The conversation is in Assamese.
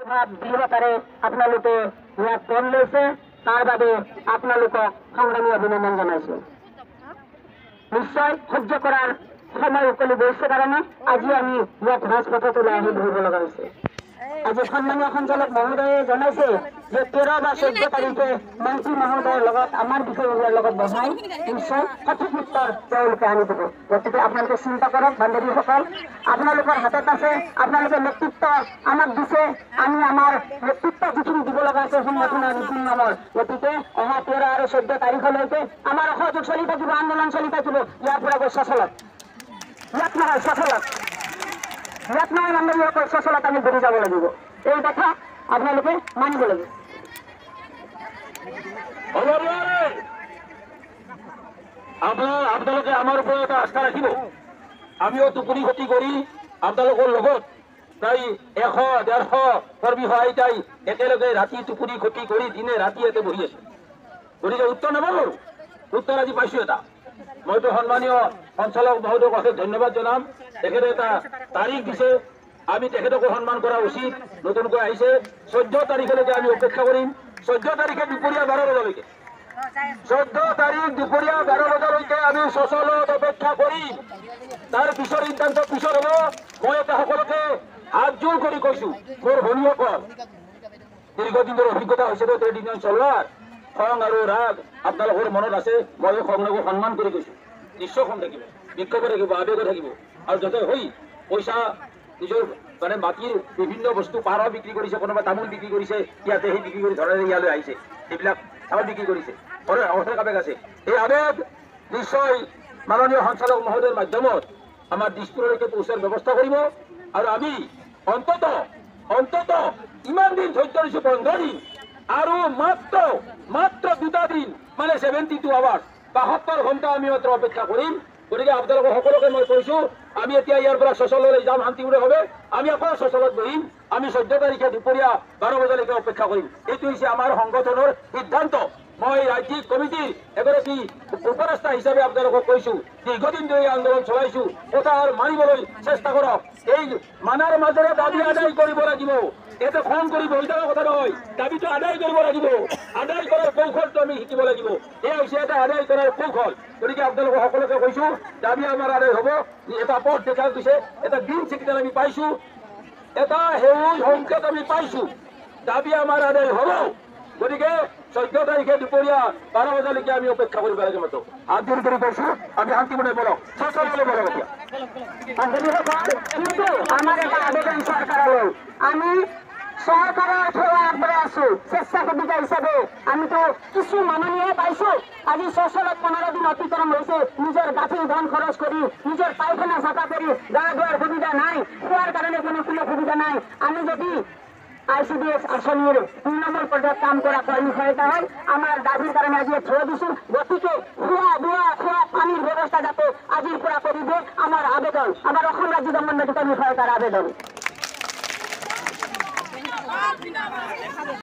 অভাৱ দৃঢ়তাৰে আপোনালোকে ইয়াত পণ লৈছে, তাৰ বাবে আপোনালোকক সংগ্ৰামী অভিনন্দন জনাইছো। নিশ্চয় সহ্য কৰাৰ সময় উকলি গৈছে কাৰণে আজি আমি ইয়াত ৰাজপথত ওলাই আহি বহিব লগা হৈছে। আজি সন্মানীয় সঞ্চালক মহোদয়ে জনাইছে যে 13 বা 14 তাৰিখে মন্ত্ৰী মহোদয়ৰ লগত আমাৰ বিষয়ববীয়াৰ লগত বহাই নিশ্চয় সঠিক উত্তৰ তেওঁলোকে আনি দিব। গতিকে আপোনালোকে চিন্তা কৰক বান্ধৱীসকল, আপোনালোকৰ হাতত আছে, আপোনালোকে নেতৃত্ব আমাক দিছে, আমি আমাৰ নেতৃত্ব যিখিনি দিব লগা আছে সংগঠনৰ নীতি নিয়মৰ। গতিকে অহা 13 আৰু 14 তাৰিখলৈকে আমাৰ অসহযোগ চলি থাকিব, আন্দোলন চলি থাকিব। ইয়াৰ পৰা গৈ সচলত, ইয়াত নহয় সচলত, ইয়াত নহয় বান্ধৱীসকল, সচলত আমি ঘূৰি যাব লাগিব। এই কথা আপোনালোকে মানিব লাগিব। আপোনালোকে আমাৰ ওপৰত এটা আস্থা ৰাখিব। আমিও টোপনি ক্ষতি কৰি আপোনালোকৰ লগত প্ৰায় 100-150 কৰ্মী সহায়িকাই একেলগে ৰাতি টোপনি ক্ষতি কৰি দিনে ৰাতি ইয়াতে বহি আছো। গতিকে উত্তৰ নাপালো, উত্তৰ আজি পাইছো এটা। মইতো সন্মানীয় সঞ্চালক মহোদয়ক অশেষ ধন্যবাদ জনাম। তেখেতে এটা তাৰিখ দিছে, আমি তেখেতকো সন্মান কৰা উচিত। নতুনকৈ আহিছে, 14 তাৰিখলৈকে আমি অপেক্ষা কৰিম। 14 তাৰিখে দুপৰীয়া 12 বজালৈকে, 14 তাৰিখ দুপৰীয়া 12 বজালৈকে আমি সচলত অপেক্ষা কৰিম। তাৰ পিছৰ সিদ্ধান্ত পিছৰ হ'ব। মই এটা সকলোকে হাত জোৰ কৰি কৈছো, মোৰ ভনীসকল, দীৰ্ঘদিনৰ অভিজ্ঞতা হৈছে তো ট্ৰেড ইউনিয়ন চলোৱাৰ। খং আৰু ৰাগ আপোনালোকৰ মনত আছে, মই খংৰাগক সন্মান কৰি কৈছো। নিশ্চয় খং থাকিব, বিক্ষোভ থাকিব, আৱেগ থাকিব। আৰু যাতে হৈ পইচা নিজৰ মানে মাটিৰ বিভিন্ন বস্তু, পাৰ বিক্ৰী কৰিছে, কোনোবা তামোল বিক্ৰী কৰিছে, ইয়াতে সেই বিক্ৰী কৰি ধৰণে ইয়ালৈ আহিছে, এইবিলাক চাউল বিক্ৰী কৰিছে, অৰ্থৰ আৱেগ আছে। এই আৱেগ নিশ্চয় মাননীয় সঞ্চালক মহোদয়ৰ মাধ্যমত আমাৰ দিছপুৰলৈকে পৌঁছাৰ ব্যৱস্থা কৰিব। আৰু আমি অন্তত ইমান দিন ধৈৰ্য দিছো, 15 দিন, আৰু মাত্ৰ 2টা দিন, মানে 72 আৱাৰ্ছ, 72 ঘণ্টা আমি মাত্ৰ অপেক্ষা কৰিম। গতিকে আপোনালোকক সকলোকে মই কৈছো, আমি এতিয়া ইয়াৰ পৰা সচললৈ যাম, শান্তিপূৰ্ণ ভাৱে আমি আকৌ সচলত বহিম। আমি 14 তাৰিখে দুপৰীয়া 12 বজালৈকে অপেক্ষা কৰিম। এইটো হৈছে আমাৰ সংগঠনৰ সিদ্ধান্ত। মই ৰাজ্যিক কমিটিৰ এগৰাকী উপদেষ্টা হিচাপে আপোনালোকক কৈছো, দীৰ্ঘদিন ধৰি আন্দোলন চলাইছো, কথা মানিবলৈ চেষ্টা কৰক। এই মানাৰ মাজেৰে দাবী আদায় কৰিব লাগিব। এটা খং কৰি বহি থকা কথা নহয়, দাবীটো আদায় কৰিব লাগিব। আদায় কৰাৰ কৌশলটো আমি শিকিব লাগিব। এই হৈছে এটা আদায় কৰাৰ কৌশল। গতিকে আপোনালোকক সকলোকে কৈছো, দাবী আমাৰ আদায় হ'ব। এটা পথ দেখা গৈছে, এটা গ্ৰীণ চিগনেল আমি পাইছো, এটা সেউজ সংকেত আমি পাইছো, দাবী আমাৰ আদায় হ'ব। গতিকে 14 তাৰিখে দুপৰীয়া 12 বজালৈকে আমি অপেক্ষা কৰিব লাগে। মাত্ৰ হাত জোৰ কৰি কৈছো, আমি শান্তিমনে বলক, সচললৈ বলক। এতিয়া কিন্তু আমাৰ এটা আবেদন চৰকাৰলৈ, আমি চৰকাৰৰ সেৱা আগবঢ়াই আছো স্বেচ্ছাসেৱিকা হিচাপে। আমিতো কিছু মাননীয়ে পাইছো। আজি সচলত 15 দিন অতিক্ৰম হৈছে, নিজৰ গাঁঠিৰ ধন খৰচ কৰি, নিজৰ পায়খানা চাফা কৰি, গা ধোৱাৰ সুবিধা নাই, খোৱাৰ কাৰণে কোনো সুবিধা নাই। আমি যদি ICDS আঁচনিৰ 3 নম্বৰ পৰ্যায়ত কাম কৰা কৰ্মী সহায়তা হয়, আমাৰ দাবীৰ কাৰণে আজি থিয় দিছো। গতিকে খোৱা পানীৰ ব্যৱস্থা যাতে আজিৰ পৰা কৰি দিয়ে আমাৰ আবেদন, আমাৰ অসম ৰাজ্য দমন কৰ্মী সহায়তাৰ আবেদন।